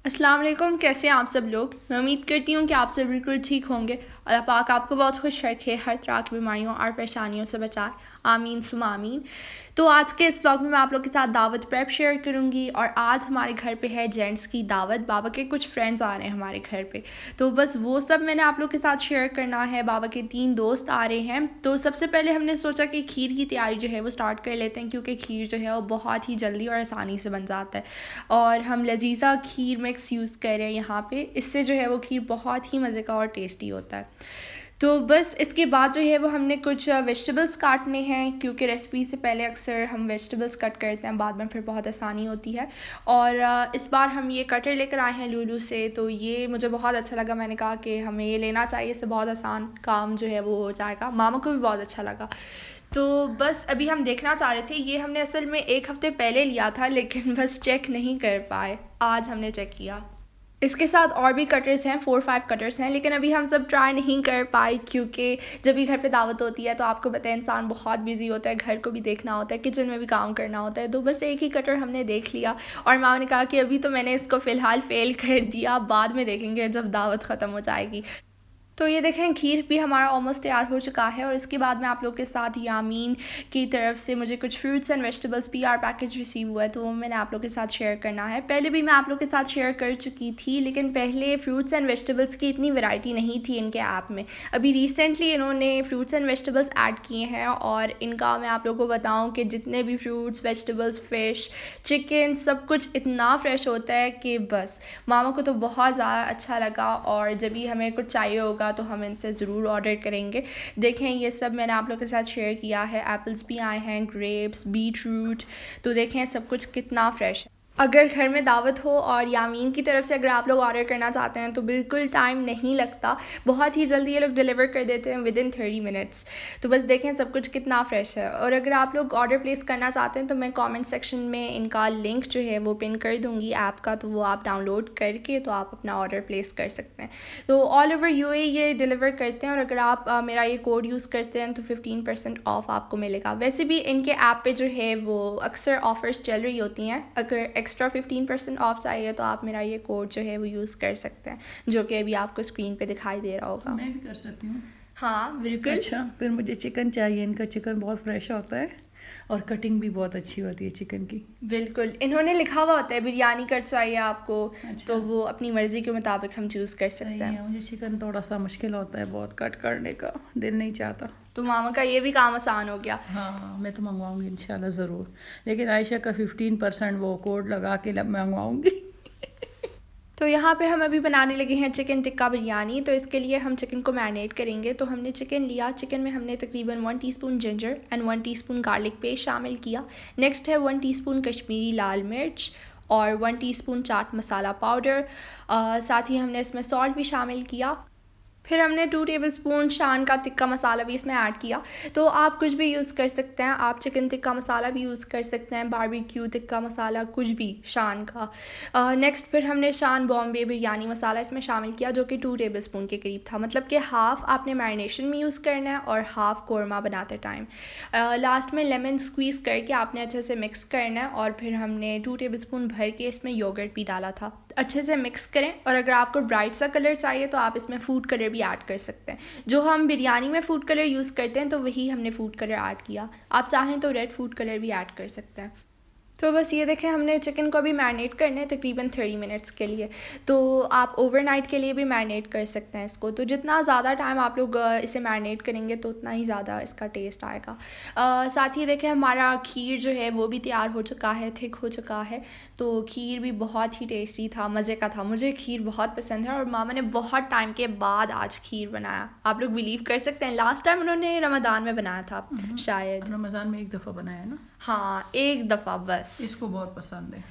अस्सलाम वालेकुम, कैसे हैं आप सब लोग। मैं उम्मीद करती हूँ कि आप सब बिल्कुल ठीक होंगे। अल्लाह पाक आपको बहुत खुश रखे, हर तरह की बीमारियों और परेशानियों से बचाए। आमीन सुमा आमीन। तो आज के इस ब्लॉग में मैं आप लोग के साथ दावत प्रेप शेयर करूँगी। और आज हमारे घर पे है जेंट्स की दावत। बाबा के कुछ फ्रेंड्स आ रहे हैं हमारे घर पे, तो बस वो सब मैंने आप लोग के साथ शेयर करना है। बाबा के 3 दोस्त आ रहे हैं। तो सबसे पहले हमने सोचा कि खीर की तैयारी जो है वो स्टार्ट कर लेते हैं, क्योंकि खीर जो है वो बहुत ही जल्दी और आसानी से बन जाता है। और हम लजीज़ा खीर मिक्स यूज़ कर रहे हैं यहाँ पे। इससे जो है वो खीर बहुत ही मज़े का और टेस्टी होता है। तो बस इसके बाद जो है वो हमने कुछ वेजिटेबल्स काटने हैं, क्योंकि रेसिपी से पहले अक्सर हम वेजिटेबल्स कट करते हैं, बाद में फिर बहुत आसानी होती है। और इस बार हम ये कटर लेकर आए हैं लूलू से, तो ये मुझे बहुत अच्छा लगा। मैंने कहा कि हमें ये लेना चाहिए, इससे बहुत आसान काम जो है वो हो जाएगा। मामा को भी बहुत अच्छा लगा। तो बस अभी हम देखना चाह रहे थे, ये हमने असल में 1 हफ़्ते पहले लिया था, लेकिन बस चेक नहीं कर पाए। आज हमने चेक किया। इसके साथ और भी कटर्स हैं, 4-5 कटर्स हैं, लेकिन अभी हम सब ट्राई नहीं कर पाए, क्योंकि जब भी घर पे दावत होती है तो आपको पता है इंसान बहुत बिजी होता है, घर को भी देखना होता है, किचन में भी काम करना होता है। तो बस एक ही कटर हमने देख लिया और माँ ने कहा कि अभी तो मैंने इसको फ़िलहाल फ़ेल कर दिया, बाद में देखेंगे जब दावत ख़त्म हो जाएगी। तो ये देखें, खीर भी हमारा ऑलमोस्ट तैयार हो चुका है। और इसके बाद में आप लोग के साथ यामीन की तरफ से मुझे कुछ fruits and vegetables PR package receive हुआ है, तो वो मैंने आप लोग के साथ शेयर करना है। पहले भी मैं आप लोग के साथ शेयर कर चुकी थी, लेकिन पहले फ्रूट्स एंड वेजिटेबल्स की इतनी वैरायटी नहीं थी इनके ऐप में। अभी रिसेंटली इन्होंने फ्रूट्स एंड वेजिटेबल्स ऐड किए हैं, और इनका मैं आप लोगों को बताऊँ कि जितने भी फ्रूट्स, वेजिटेबल्स, फ़िश, चिकन, सब कुछ इतना फ्रेश होता है कि बस मामा को तो बहुत ज़्यादा अच्छा लगा। और जब भी हमें कुछ चाहिए होगा तो हम इनसे ज़रूर ऑर्डर करेंगे। देखें, ये सब मैंने आप लोग के साथ शेयर किया है। एप्पल्स भी आए हैं, ग्रेप्स, बीट रूट। तो देखें सब कुछ कितना फ्रेश है। अगर घर में दावत हो और यामीन की तरफ से अगर आप लोग ऑर्डर करना चाहते हैं तो बिल्कुल टाइम नहीं लगता, बहुत ही जल्दी ये लोग डिलीवर कर देते हैं विदिन 30 मिनट्स। तो बस देखें सब कुछ कितना फ़्रेश है। और अगर आप लोग ऑर्डर प्लेस करना चाहते हैं तो मैं कमेंट सेक्शन में इनका लिंक जो है वो पिन कर दूँगी ऐप का, तो वो आप डाउनलोड करके तो आप अपना ऑर्डर प्लेस कर सकते हैं। तो ऑल ओवर UAE ये डिलीवर करते हैं, और अगर आप मेरा ये कोड यूज़ करते हैं तो 15% ऑफ आपको मिलेगा। वैसे भी इनके ऐप पे जो है वो अक्सर ऑफ़र्स चल रही होती हैं। अगर एक्स्ट्रा 15% ऑफ चाहिए तो आप मेरा ये कोड जो है वो यूज़ कर सकते हैं, जो कि अभी आपको स्क्रीन पे दिखाई दे रहा होगा। मैं भी कर सकती हूँ। हाँ बिल्कुल। अच्छा, फिर मुझे चिकन चाहिए। इनका चिकन बहुत फ्रेश होता है और कटिंग भी बहुत अच्छी होती है चिकन की। बिल्कुल, इन्होंने लिखा हुआ होता है बिरयानी कट चाहिए आपको। अच्छा। तो वो अपनी मर्ज़ी के मुताबिक हम चूज़ कर सकते सही हैं। है, मुझे चिकन थोड़ा सा मुश्किल होता है, बहुत कट करने का दिल नहीं चाहता। तो मामा का ये भी काम आसान हो गया। हाँ, मैं तो मंगवाऊंगी इंशाल्लाह ज़रूर, लेकिन आयशा का 15% वो कोड लगा के मंगवाऊंगी। तो यहाँ पे हम अभी बनाने लगे हैं चिकन टिक्का बिरयानी। तो इसके लिए हम चिकन को मैरिनेट करेंगे। तो हमने चिकन लिया, चिकन में हमने तकरीबन 1 teaspoon ginger and 1 teaspoon garlic paste शामिल किया। नेक्स्ट है 1 टीस्पून कश्मीरी लाल मिर्च और 1 टीस्पून चाट मसाला पाउडर। साथ ही हमने इसमें सॉल्ट भी शामिल किया। फिर हमने 2 टेबलस्पून शान का टिक्का मसाला भी इसमें ऐड किया। तो आप कुछ भी यूज़ कर सकते हैं, आप चिकन टिक्का मसाला भी यूज़ कर सकते हैं, बारबेक्यू टिक्का मसाला, कुछ भी शान का। नेक्स्ट फिर हमने शान बॉम्बे बिरयानी मसाला इसमें शामिल किया, जो कि 2 टेबलस्पून के करीब था। मतलब कि हाफ़ आपने मैरिनेशन में यूज़ करना है और हाफ़ कोरमा बनाते टाइम। लास्ट में लेमन स्क्वीज़ करके आपने अच्छे से मिक्स करना है। और फिर हमने 2 टेबलस्पून भर के इसमें योगर्ट भी डाला था। अच्छे से मिक्स करें, और अगर आपको ब्राइट सा कलर चाहिए तो आप इसमें फूड कलर भी ऐड कर सकते हैं। जो हम बिरयानी में फूड कलर यूज़ करते हैं तो वही हमने फूड कलर ऐड किया। आप चाहें तो रेड फूड कलर भी ऐड कर सकते हैं। तो बस ये देखें, हमने चिकन को भी मैरिनेट करना है तकरीबन 30 मिनट्स के लिए। तो आप ओवरनाइट के लिए भी मैरिनेट कर सकते हैं इसको। तो जितना ज़्यादा टाइम आप लोग इसे मैरिनेट करेंगे तो उतना ही ज़्यादा इसका टेस्ट आएगा। साथ ही देखें, हमारा खीर जो है वो भी तैयार हो चुका है, थिक हो चुका है। तो खीर भी बहुत ही टेस्टी था, मज़े का था। मुझे खीर बहुत पसंद है और मामा ने बहुत टाइम के बाद आज खीर बनाया। आप लोग बिलीव कर सकते हैं, लास्ट टाइम उन्होंने रमज़ान में बनाया था शायद। रमज़ान में एक दफ़ा बनाया ना। हाँ, एक दफ़ा बस। इसको बहुत पसंद है।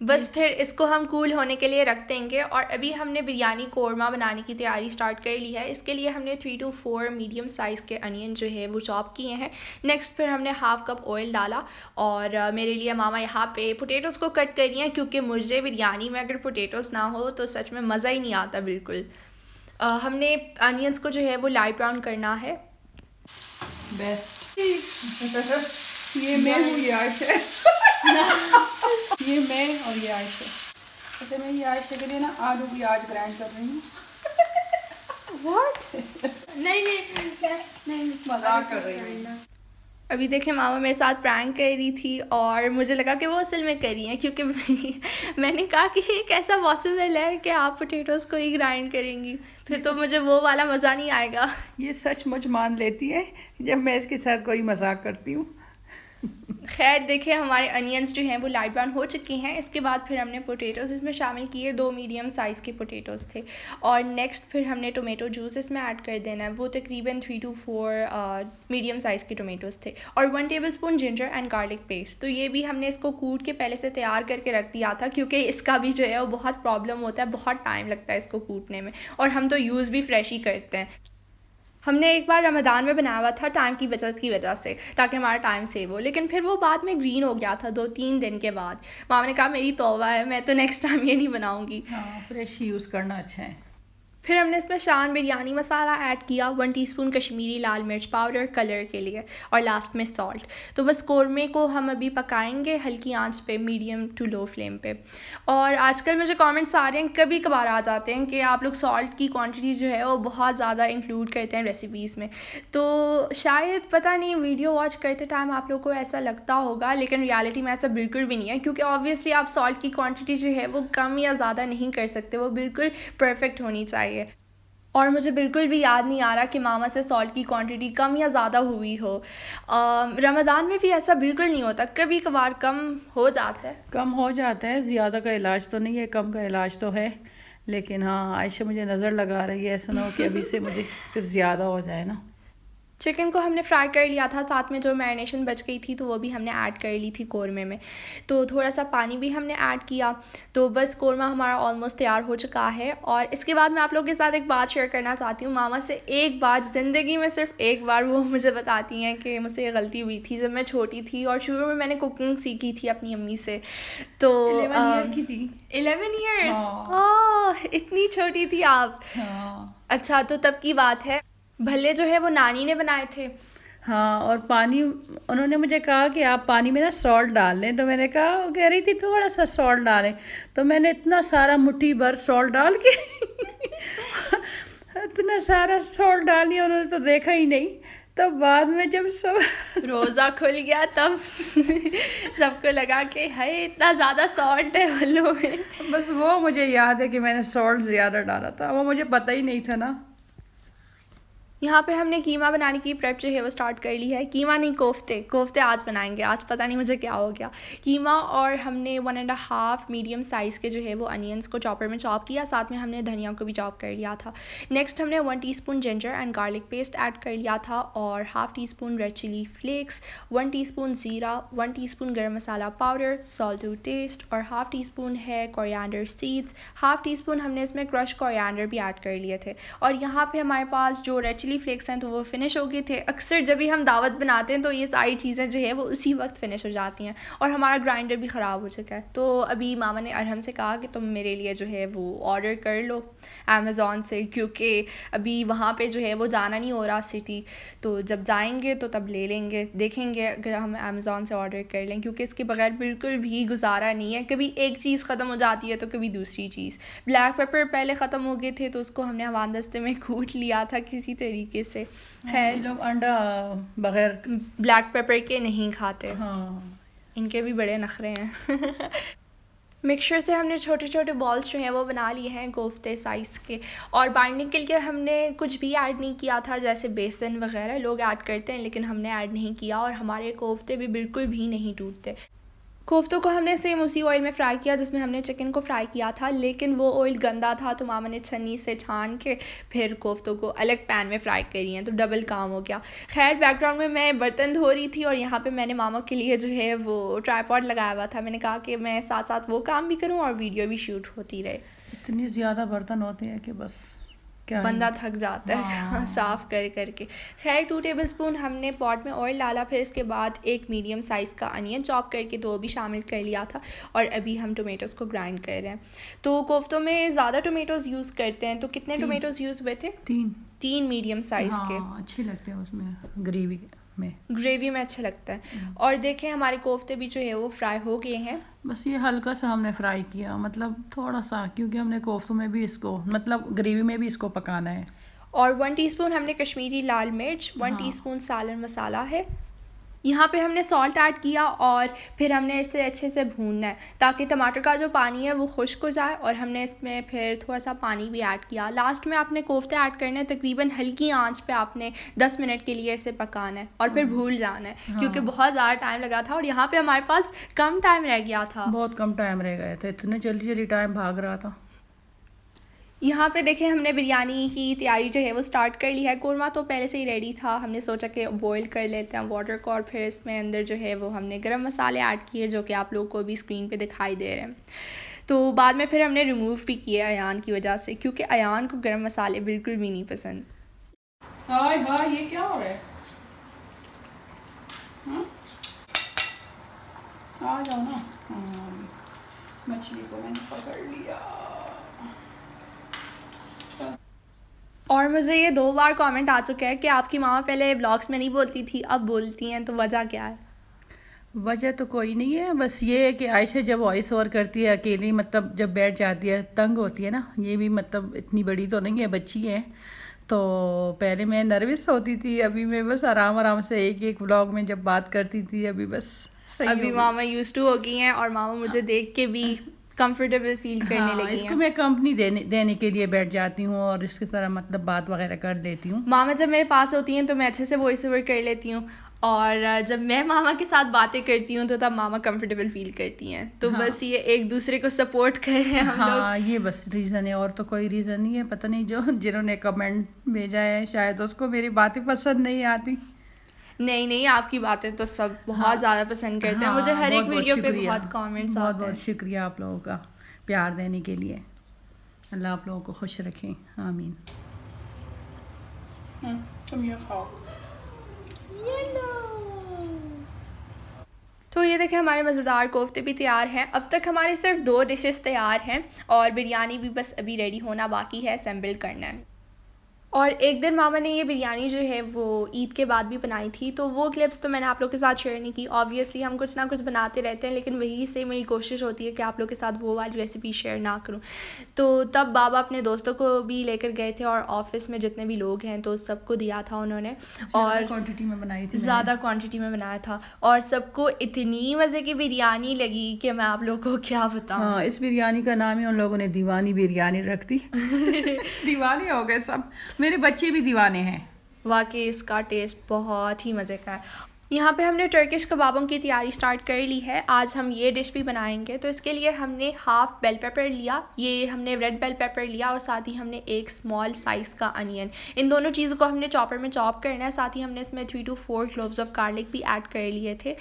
बस फिर इसको हम कूल होने के लिए रख देंगे। और अभी हमने बिरयानी कोरमा बनाने की तैयारी स्टार्ट कर ली है। इसके लिए हमने 3 to 4 मीडियम साइज़ के अनियन जो है वो चॉप किए हैं। नेक्स्ट फिर हमने हाफ़ कप ऑयल डाला, और मेरे लिए मामा यहाँ पे पोटैटोज़ को कट कर रही हैं, क्योंकि मुझे बिरयानी में अगर पोटैटोज़ ना हो तो सच में मज़ा ही नहीं आता बिल्कुल। हमने अनियंस को जो है वो लाइट ब्राउन करना है। बेस्ट। ये मैं हूँ, ये आयशा है। ये मैं और ये आयशा। जैसे मैं ये आयशा के लिए ना आलू भी आज ग्राइंड कर रही हूँ। व्हाट? नहीं मजाक कर रही हूँ। अभी देखें मामा मेरे साथ प्रैंक कर रही थी और मुझे लगा कि वो असल में कर रही हैं, क्योंकि मैंने कहा कि ये कैसा पॉसिबल है कि आप पोटैटोज़ को ही ग्राइंड करेंगी, फिर तो मुझे वो वाला मज़ा नहीं आएगा। ये सचमुच मान लेती है जब मैं इसके साथ कोई मजाक करती हूँ। खैर देखिए हमारे अनियंस जो हैं वो लाइट ब्राउन हो चुके हैं। इसके बाद फिर हमने पोटैटोज़ इसमें शामिल किए, 2 मीडियम साइज़ के पोटैटोज़ थे। और नेक्स्ट फिर हमने टोमेटो जूस इसमें ऐड कर देना है, वो तकरीबन 3 to 4 मीडियम साइज़ के टोमेटोज़ थे। और 1 tablespoon ginger and garlic paste, तो ये भी हमने इसको कूट के पहले से तैयार करके रख दिया था, क्योंकि इसका भी जो है वो बहुत प्रॉब्लम होता है, बहुत टाइम लगता है इसको कूटने में, और हम तो यूज़ भी फ्रेश ही करते हैं। हमने एक बार रमज़ान में बनाया हुआ था टाइम की बचत की वजह से, ताकि हमारा टाइम सेव हो, लेकिन फिर वो बाद में ग्रीन हो गया था 2-3 दिन के बाद। मामा ने कहा मेरी तौबा है, मैं तो नेक्स्ट टाइम ये नहीं बनाऊंगी। हाँ, फ्रेश यूज़ करना अच्छा है। फिर हमने इसमें शान बिरयानी मसाला ऐड किया, 1 टीस्पून कश्मीरी लाल मिर्च पाउडर कलर के लिए, और लास्ट में सॉल्ट। तो बस कौरमे को हम अभी पकाएंगे हल्की आंच पे, मीडियम टू लो फ्लेम पे। और आजकल मुझे कमेंट्स आ रहे हैं, कभी कभार आ जाते हैं कि आप लोग सॉल्ट की क्वांटिटी जो है वो बहुत ज़्यादा इंक्लूड करते हैं रेसिपीज़ में। तो शायद पता नहीं वीडियो वॉच करते टाइम आप लोग को ऐसा लगता होगा, लेकिन रियलिटी में ऐसा बिल्कुल भी नहीं है, क्योंकि ऑब्वियसली आप सॉल्ट की क्वांटिटी जो है वो कम या ज़्यादा नहीं कर सकते, वो बिल्कुल परफेक्ट होनी चाहिए। और मुझे बिल्कुल भी याद नहीं आ रहा कि मामा से सॉल्ट की क्वांटिटी कम या ज़्यादा हुई हो। रमज़ान में भी ऐसा बिल्कुल नहीं होता, कभी कभार कम हो जाता है। कम हो जाता है, ज़्यादा का इलाज तो नहीं है, कम का इलाज तो है। लेकिन हाँ, आयशा मुझे नज़र लगा रही है, ऐसा ना हो कि अभी से मुझे फिर ज़्यादा हो जाए ना। चिकन को हमने फ्राई कर लिया था, साथ में जो मैरिनेशन बच गई थी तो वो भी हमने ऐड कर ली थी कौरमे में। तो थोड़ा सा पानी भी हमने ऐड किया, तो बस कौरमा हमारा ऑलमोस्ट तैयार हो चुका है। और इसके बाद मैं आप लोगों के साथ एक बात शेयर करना चाहती हूँ। मामा से एक बार ज़िंदगी में सिर्फ एक बार वो मुझे बताती हैं कि मुझसे ये गलती हुई थी जब मैं छोटी थी, और शुरू में मैंने कुकिंग सीखी थी अपनी अम्मी से। तो 11 ईयर की थी। 11 ईयर्स? हाँ। इतनी छोटी थी आप? हाँ। अच्छा, तो तब की बात है। भल्ले जो है वो नानी ने बनाए थे। हाँ, और पानी उन्होंने मुझे कहा कि आप पानी में ना सॉल्ट डाल लें, तो मैंने कहा, कह रही थी थोड़ा सा सॉल्ट डालें, तो मैंने इतना सारा मुट्ठी भर सॉल्ट डाल के इतना सारा सॉल्ट डाल दिया, उन्होंने तो देखा ही नहीं। तब बाद में जब सब रोज़ा खुल गया तब सबको लगा कि है इतना ज़्यादा सॉल्ट है भल्लों में। बस वो मुझे याद है कि मैंने सॉल्ट ज़्यादा डाला था, वो मुझे पता ही नहीं था ना। यहाँ पे हमने कीमा बनाने की प्रेप जो है वो स्टार्ट कर ली है। कीमा नहीं, कोफ्ते आज बनाएंगे। आज पता नहीं मुझे क्या हो गया। कीमा, और हमने 1.5 मीडियम साइज़ के जो है वो अनियंस को चॉपर में चॉप किया, साथ में हमने धनिया को भी चॉप कर लिया था। नेक्स्ट हमने 1 teaspoon ginger and garlic paste add कर लिया था, और half teaspoon red chilli flakes, 1 teaspoon ज़ीरा, 1 teaspoon garam masala powder, salt to taste, और हाफ़ टीस्पून है कोरिएंडर सीड्स। हाफ़ टीस्पून हमने इसमें क्रश कोरिएंडर भी ऐड कर लिए थे। और यहाँ पे हमारे पास जो रेड चिली फ्लेक्स हैं तो वो फिनिश हो गए थे। अक्सर जब भी हम दावत बनाते हैं तो ये सारी चीज़ें जो है वो उसी वक्त फिनिश हो जाती हैं, और हमारा ग्राइंडर भी ख़राब हो चुका है। तो अभी मामा ने अरहम से कहा कि तुम मेरे लिए जो है वो ऑर्डर कर लो अमेज़ॉन से, क्योंकि अभी वहाँ पे जो है वो जाना नहीं हो रहा सिटी, तो जब जाएंगे तो तब ले लेंगे। देखेंगे अगर हम अमेज़ॉन से ऑर्डर कर लें, क्योंकि इसके बगैर बिल्कुल भी गुजारा नहीं है। कभी एक चीज़ ख़त्म हो जाती है तो कभी दूसरी चीज़। ब्लैक पेपर पहले ख़त्म हो गए थे तो उसको हमने हवान दस्ते में कूट लिया था किसी तरीके से। खैर, लोग अंडा बगैर ब्लैक पेपर के नहीं खाते। हाँ, इनके भी बड़े नखरे हैं। मिक्सचर से हमने छोटे छोटे बॉल्स जो हैं वो बना लिए हैं कोफ्ते साइज़ के, और बाइंडिंग के लिए हमने कुछ भी ऐड नहीं किया था, जैसे बेसन वगैरह लोग ऐड करते हैं लेकिन हमने ऐड नहीं किया, और हमारे कोफ्ते भी बिल्कुल भी नहीं टूटते। कोफ्तों को हमने सेम उसी ऑयल में फ्राई किया जिसमें हमने चिकन को फ्राई किया था, लेकिन वो ऑयल गंदा था तो मामा ने छन्नी से छान के फिर कोफ्तों को अलग पैन में फ्राई करी हैं, तो डबल काम हो गया। खैर, बैकग्राउंड में मैं बर्तन धो रही थी और यहाँ पे मैंने मामा के लिए जो है वो ट्राइपॉड लगाया हुआ था। मैंने कहा कि मैं साथ साथ वो काम भी करूँ और वीडियो भी शूट होती रहे। इतने ज़्यादा बर्तन होते हैं कि बस क्या बंदा थक जाता है साफ़ कर करके। खैर, 2 टेबलस्पून हमने पॉट में ऑयल डाला, फिर इसके बाद एक मीडियम साइज़ का अनियन चॉप करके तो वो भी शामिल कर लिया था, और अभी हम टोमेटोज़ को ग्राइंड कर रहे हैं। तो कोफ्तों में ज़्यादा टोमेटोज़ यूज़ करते हैं, तो कितने टोमेटोज़ यूज़ हुए थे? 3 मीडियम साइज़ के। अच्छे लगते हैं उसमें ग्रेवी में। ग्रेवी में अच्छा लगता है। और देखें हमारे कोफ्ते भी जो है वो फ्राई हो गए हैं। बस ये हल्का सा हमने फ्राई किया, मतलब थोड़ा सा, क्योंकि हमने कोफ्तों में भी इसको, मतलब ग्रेवी में भी इसको पकाना है। और 1 टीस्पून हमने कश्मीरी लाल मिर्च, 1 हाँ। टीस्पून सालन मसाला है। यहाँ पे हमने सॉल्ट ऐड किया और फिर हमने इसे अच्छे से भूनना है ताकि टमाटर का जो पानी है वो खुश्क हो जाए। और हमने इसमें फिर थोड़ा सा पानी भी ऐड किया। लास्ट में आपने कोफ्ते ऐड करने हैं, तकरीबन हल्की आंच पे आपने 10 मिनट के लिए इसे पकाना है और फिर भूल जाना है। हाँ। क्योंकि बहुत ज़्यादा टाइम लगा था और यहाँ पे हमारे पास कम टाइम रह गया था। बहुत कम टाइम रह गया था, इतने जल्दी जल्दी टाइम भाग रहा था। यहाँ पे देखें हमने बिरयानी की तैयारी जो है वो स्टार्ट कर ली है। कोरमा तो पहले से ही रेडी था, हमने सोचा कि बॉईल कर लेते हैं वाटर को। और फिर इसमें अंदर जो है वो हमने गरम मसाले ऐड किए जो कि आप लोगों को भी स्क्रीन पे दिखाई दे रहे हैं। तो बाद में फिर हमने रिमूव भी किया अयान की वजह से, क्योंकि अयान को गरम मसाले बिल्कुल भी नहीं पसंद। हाय हाय, ये क्या हो रहा है? आ जाओ ना। मछली को मैंने पकड़ लिया। और मुझे ये 2 बार कमेंट आ चुका है कि आपकी मामा पहले ब्लॉग्स में नहीं बोलती थी, अब बोलती हैं, तो वजह क्या है? वजह तो कोई नहीं है, बस ये है कि आयशा जब वॉइस ओवर करती है अकेली, मतलब जब बैठ जाती है, तंग होती है ना। ये भी मतलब इतनी बड़ी तो नहीं है, बच्ची है, तो पहले मैं नर्वस होती थी, अभी मैं बस आराम आराम से एक एक व्लॉग में जब बात करती थी, अभी बस सही अभी मामा यूज्ड टू हो गई हैं और मामा मुझे देख के भी कंफर्टेबल फील करने लगी इसको हैं। मैं कंपनी देने के लिए बैठ जाती हूँ और इसकी तरह मतलब बात वगैरह कर लेती हूँ। मामा जब मेरे पास होती हैं तो मैं अच्छे से वॉइस ओवर कर लेती हूँ, और जब मैं मामा के साथ बातें करती हूँ तो तब मामा कंफर्टेबल फील करती हैं। तो बस ये एक दूसरे को सपोर्ट कर रहे हैं हम लोग। हाँ, ये बस रीज़न है, और तो कोई रीज़न नहीं है। पता नहीं जो जिन्होंने कमेंट भेजा है शायद उसको मेरी बातें पसंद नहीं आती। नहीं, आपकी बातें तो सब बहुत ज़्यादा पसंद करते हैं। मुझे हर एक वीडियो पे बहुत कमेंट्स आते हैं। बहुत शुक्रिया आप लोगों का प्यार देने के लिए। अल्लाह आप लोगों को खुश रखें, आमीन। तुम ये खाओ। तो ये देखें हमारे मज़ेदार कोफ्ते भी तैयार हैं। अब तक हमारे सिर्फ 2 डिशेस तैयार हैं और बिरयानी भी बस अभी रेडी होना बाकी है, असेंबल करना है। और एक दिन मामा ने ये बिरयानी जो है वो ईद के बाद भी बनाई थी, तो वो क्लिप्स तो मैंने आप लोग के साथ शेयर नहीं की। ऑब्वियसली हम कुछ ना कुछ बनाते रहते हैं, लेकिन वही से मेरी कोशिश होती है कि आप लोग के साथ वो वाली रेसिपी शेयर ना करूं। तो तब बाबा अपने दोस्तों को भी लेकर गए थे और ऑफिस में जितने भी लोग हैं तो सबको दिया था उन्होंने। और क्वांटिटी में बनाई थी, ज़्यादा क्वांटिटी में बनाया था और सबको इतनी मज़े की बिरयानी लगी कि मैं आप लोगों को क्या बताऊं। हाँ, इस बिरयानी का नाम ही उन लोगों ने दीवानी बिरयानी रख दी। दीवाने हो गए सब, मेरे बच्चे भी दीवाने हैं। वाकई इसका टेस्ट बहुत ही मज़े का है। यहाँ पे हमने टर्किश कबाबों की तैयारी स्टार्ट कर ली है। आज हम ये डिश भी बनाएंगे। तो इसके लिए हमने हाफ़ बेल पेपर लिया, ये हमने रेड बेल पेपर लिया, और साथ ही हमने एक स्मॉल साइज़ का अनियन। इन दोनों चीज़ों को हमने चॉपर में चॉप करना है। साथ ही हमने इसमें 3 to 4 क्लोव्स ऑफ गार्लिक भी ऐड कर लिए थे।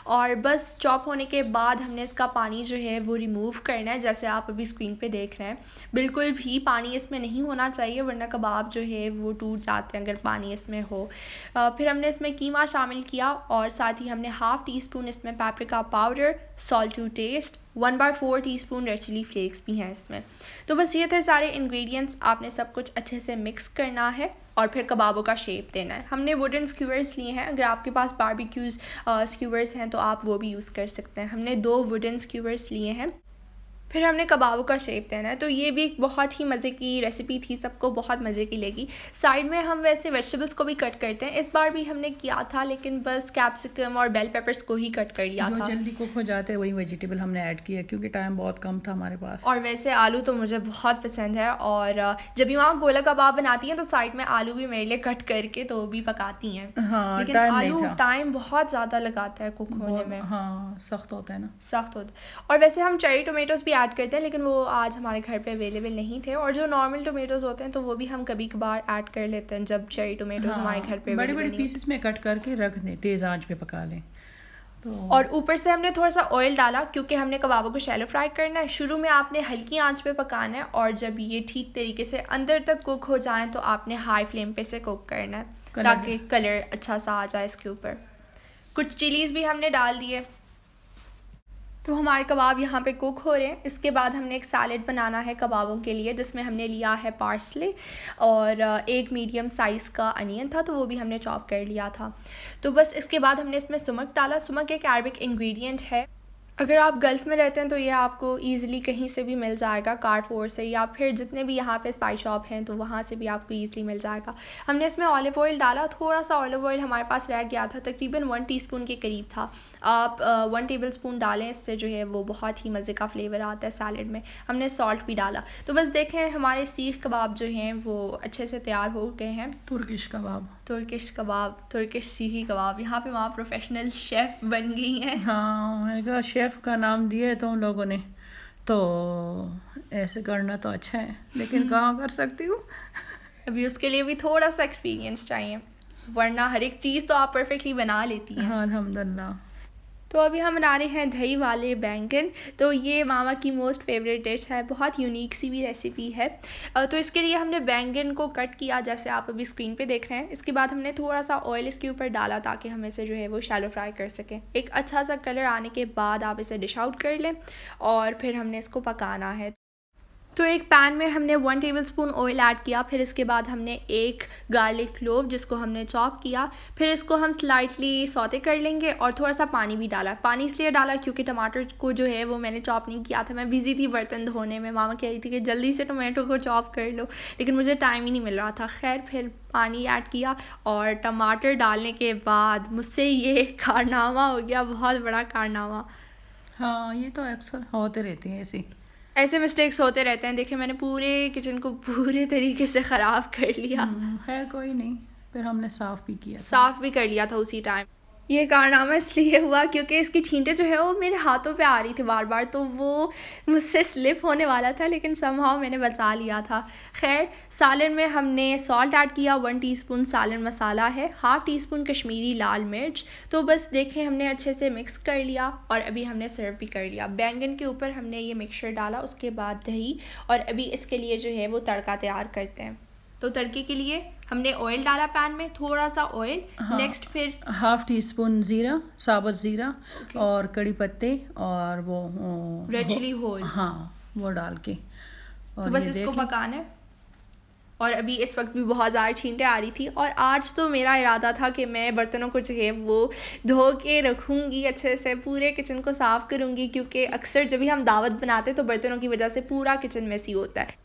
और बस चॉप होने के बाद हमने इसका पानी जो है वो रिमूव करना है, जैसे आप अभी स्क्रीन पर देख रहे हैं। बिल्कुल भी पानी इसमें नहीं होना चाहिए, वरना कबाब जो है वो टूट जाते हैं अगर पानी इसमें हो। फिर हमने इसमें कीमा शामिल किया और साथ ही हमने हाफ़ टी स्पून इसमें paprika powder, salt to taste, 1/4 teaspoon red chilli flakes भी हैं इसमें। तो बस ये थे सारे इंग्रेडिएंट्स। आपने सब कुछ अच्छे से मिक्स करना है और फिर कबाबों का शेप देना है। हमने वुडन स्क्यूअर्स लिए हैं, अगर आपके पास बारबेक्यूज़ स्क्यूअर्स हैं तो आप वो भी यूज़ कर सकते हैं। हमने 2 वुडन स्क्यूअर्स लिए हैं। फिर हमने कबाबों का शेप देना है। तो ये भी एक बहुत ही मज़े की रेसिपी थी, सबको बहुत मज़े की लगी। साइड में हम वैसे वेजिटेबल्स को भी कट करते हैं, इस बार भी हमने किया था, लेकिन बस कैप्सिकम और बेल पेपर्स को ही कट कर लिया जो था। जल्दी कुक हो जाते हैं वही वेजिटेबल हमने ऐड किया, क्योंकि टाइम बहुत कम था हमारे पास। और वैसे आलू तो मुझे बहुत पसंद है, और जब भी वहाँ गोला कबाब बनाती हैं तो साइड में आलू भी मेरे लिए कट करके तो भी पकाती हैं। हाँ, लेकिन आलू टाइम बहुत ज़्यादा लगाता है कुक होने में। हाँ, सख्त होता है ना, सख्त होता है। और वैसे हम चेरी टोमेटोज़ भी ऐड करते हैं, लेकिन वो आज हमारे घर पे अवेलेबल नहीं थे। और जो नॉर्मल टोमेटोज़ होते हैं तो वो भी हम कभी कभार ऐड कर लेते हैं जब चेरी टोमेटोज़ हमारे घर पे बड़े अवेलेबल बड़े पीसेस में कट करके रख दें, तेज़ आंच पे पका लें। तो और ऊपर से हमने थोड़ा सा ऑयल डाला, क्योंकि हमने कबाबों को शैलो फ्राई करना है। शुरू में आपने हल्की आंच पे पकाना है, और जब ये ठीक तरीके से अंदर तक कुक हो जाएं तो आपने हाई फ्लेम पे से कुक करना है, ताकि कलर अच्छा सा आ जाए इसके ऊपर। कुछ चिलीज़ भी हमने डाल दिए। तो हमारे कबाब यहाँ पे कुक हो रहे हैं। इसके बाद हमने एक सैलेड बनाना है कबाबों के लिए, जिसमें हमने लिया है पार्सले और एक मीडियम साइज़ का अनियन था, तो वो भी हमने चॉप कर लिया था। तो बस इसके बाद हमने इसमें सुमक डाला। सुमक एक अरबिक इंग्रेडिएंट है। अगर आप गल्फ़ में रहते हैं तो ये आपको ईज़िली कहीं से भी मिल जाएगा, कारफोर से या फिर जितने भी यहाँ पे स्पाइस शॉप हैं तो वहाँ से भी आपको ईज़िली मिल जाएगा। हमने इसमें ऑलिव ऑयल डाला, थोड़ा सा ऑलिव ऑयल हमारे पास रह गया था, तकरीबन 1 टीस्पून के करीब था। आप 1 टेबल स्पून डालें, इससे जो है वो बहुत ही मज़े का फ्लेवर आता है सैलड में। हमने सॉल्ट भी डाला। तो बस देखें हमारे सीख कबाब जो हैं वो अच्छे से तैयार हो गए हैं। तुर्किश कबाब, तुर्किश कबाब, तुर्किश सीही कबाब। यहाँ पे वहाँ प्रोफेशनल शेफ़ बन गई हैं। हाँ मैंने कहा शेफ़ का नाम दिया है तुम लोगों ने, तो ऐसे करना तो अच्छा है, लेकिन कहाँ कर सकती हूँ। अभी उसके लिए भी थोड़ा सा एक्सपीरियंस चाहिए, वरना हर एक चीज़ तो आप परफेक्टली बना लेती हैं। हाँ अल्हम्दुलिल्लाह। तो अभी हम बना रहे हैं दही वाले बैंगन। तो ये मामा की मोस्ट फेवरेट डिश है, बहुत यूनिक सी भी रेसिपी है। तो इसके लिए हमने बैंगन को कट किया जैसे आप अभी स्क्रीन पे देख रहे हैं। इसके बाद हमने थोड़ा सा ऑयल इसके ऊपर डाला ताकि हम इसे जो है वो शैलो फ्राई कर सकें। एक अच्छा सा कलर आने के बाद आप इसे डिश आउट कर लें और फिर हमने इसको पकाना है। तो एक पैन में हमने 1 टेबलस्पून ऑयल ऐड किया, फिर इसके बाद हमने एक गार्लिक क्लोव जिसको हमने चॉप किया, फिर इसको हम स्लाइटली सौते कर लेंगे और थोड़ा सा पानी भी डाला। पानी इसलिए डाला क्योंकि टमाटर को जो है वो मैंने चॉप नहीं किया था, मैं बिज़ी थी बर्तन धोने में। मामा कह रही थी कि जल्दी से टमाटो को चॉप कर लो, लेकिन मुझे टाइम ही नहीं मिल रहा था। खैर फिर पानी ऐड किया और टमाटर डालने के बाद मुझसे ये कारनामा हो गया, बहुत बड़ा कारनामा। हाँ ये तो अक्सर होते रहती हैं ऐसे मिस्टेक्स होते रहते हैं। देखिए मैंने पूरे किचन को पूरे तरीके से ख़राब कर लिया। खैर कोई नहीं, फिर हमने साफ़ भी कर लिया था उसी टाइम। ये कारनामा इसलिए हुआ क्योंकि इसकी छींटे जो है वो मेरे हाथों पे आ रही थी बार बार, तो वो मुझसे स्लिप होने वाला था, लेकिन समहाउ मैंने बचा लिया था। खैर सालन में हमने सॉल्ट ऐड किया, 1 टीस्पून सालन मसाला है, 1/2 टीस्पून कश्मीरी लाल मिर्च। तो बस देखें हमने अच्छे से मिक्स कर लिया और अभी हमने सर्व भी कर लिया। बैंगन के ऊपर हमने ये मिक्सचर डाला, उसके बाद दही, और अभी इसके लिए जो है वो तड़का तैयार करते हैं। तो तड़के के लिए हमने ऑयल डाला पैन में, थोड़ा सा ऑयल। हाँ, नेक्स्ट फिर 1/2 टीस्पून ज़ीरा, साबुत ज़ीरा और कड़ी पत्ते और वो रेड चिली होल, हाँ वो डाल के और तो बस इसको पकाना है। और अभी इस वक्त भी बहुत ज़्यादा छींटे आ रही थी और आज तो मेरा इरादा था कि मैं बर्तनों को जो है वो धो के रखूँगी, अच्छे से पूरे किचन को साफ़ करूँगी, क्योंकि अक्सर जब भी हम दावत बनाते तो बर्तनों की वजह से पूरा किचन मेसी होता है।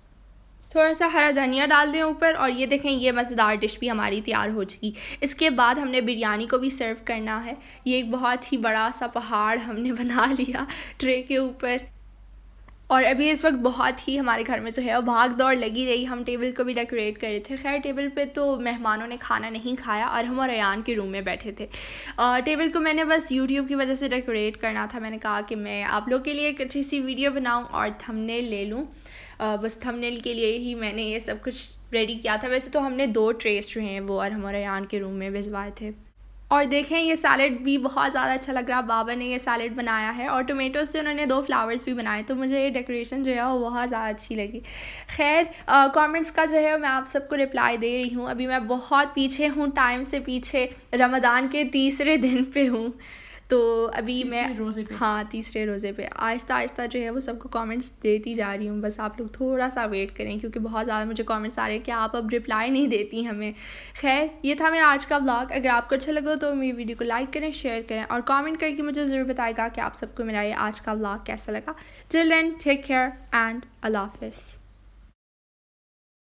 थोड़ा सा हरा धनिया डाल दें ऊपर और ये देखें ये मज़ेदार डिश भी हमारी तैयार हो चुकी। इसके बाद हमने बिरयानी को भी सर्व करना है। ये एक बहुत ही बड़ा सा पहाड़ हमने बना लिया ट्रे के ऊपर, और अभी इस वक्त बहुत ही हमारे घर में जो है वो भाग दौड़ लगी रही। हम टेबल को भी डेकोरेट कर रहे थे। खैर टेबल पे तो मेहमानों ने खाना नहीं खाया और हम और अयान के रूम में बैठे थे। टेबल को मैंने बस यूट्यूब की वजह से डेकोरेट करना था। मैंने कहा कि मैं आप लोग के लिए एक अच्छी सी वीडियो बनाऊं और थंबनेल ले लूं। बस थंबनेल के लिए ही मैंने ये सब कुछ रेडी किया था। वैसे तो हमने 2 ट्रेस जो हैं वो और हमारे अयान के रूम में भिजवाए थे। और देखें ये सैलड भी बहुत ज़्यादा अच्छा लग रहा। बाबा ने ये सैलड बनाया है और टोमेटो से उन्होंने 2 फ्लावर्स भी बनाए, तो मुझे ये डेकोरेशन जो है वो बहुत ज़्यादा अच्छी लगी। खैर कमेंट्स का जो है मैं आप सबको रिप्लाई दे रही हूँ। अभी मैं बहुत पीछे हूँ, टाइम से पीछे, रमज़ान के 3रे दिन पे हूँ, तो अभी मैं हाँ 3रे रोज़े पे आहिस्ता आहिस्ता जो है वो सबको कमेंट्स देती जा रही हूँ। बस आप लोग थोड़ा सा वेट करें क्योंकि बहुत ज़्यादा मुझे कमेंट्स आ रहे हैं कि आप अब रिप्लाई नहीं देती हमें। खैर ये था मेरा आज का व्लॉग। अगर आपको अच्छा लगा तो मेरी वीडियो को लाइक करें, शेयर करें और कमेंट करके मुझे ज़रूर बताएगा कि आप सबको मेरा ये आज का व्लॉग कैसा लगा। Till then take care and Allah हाफ़िज़।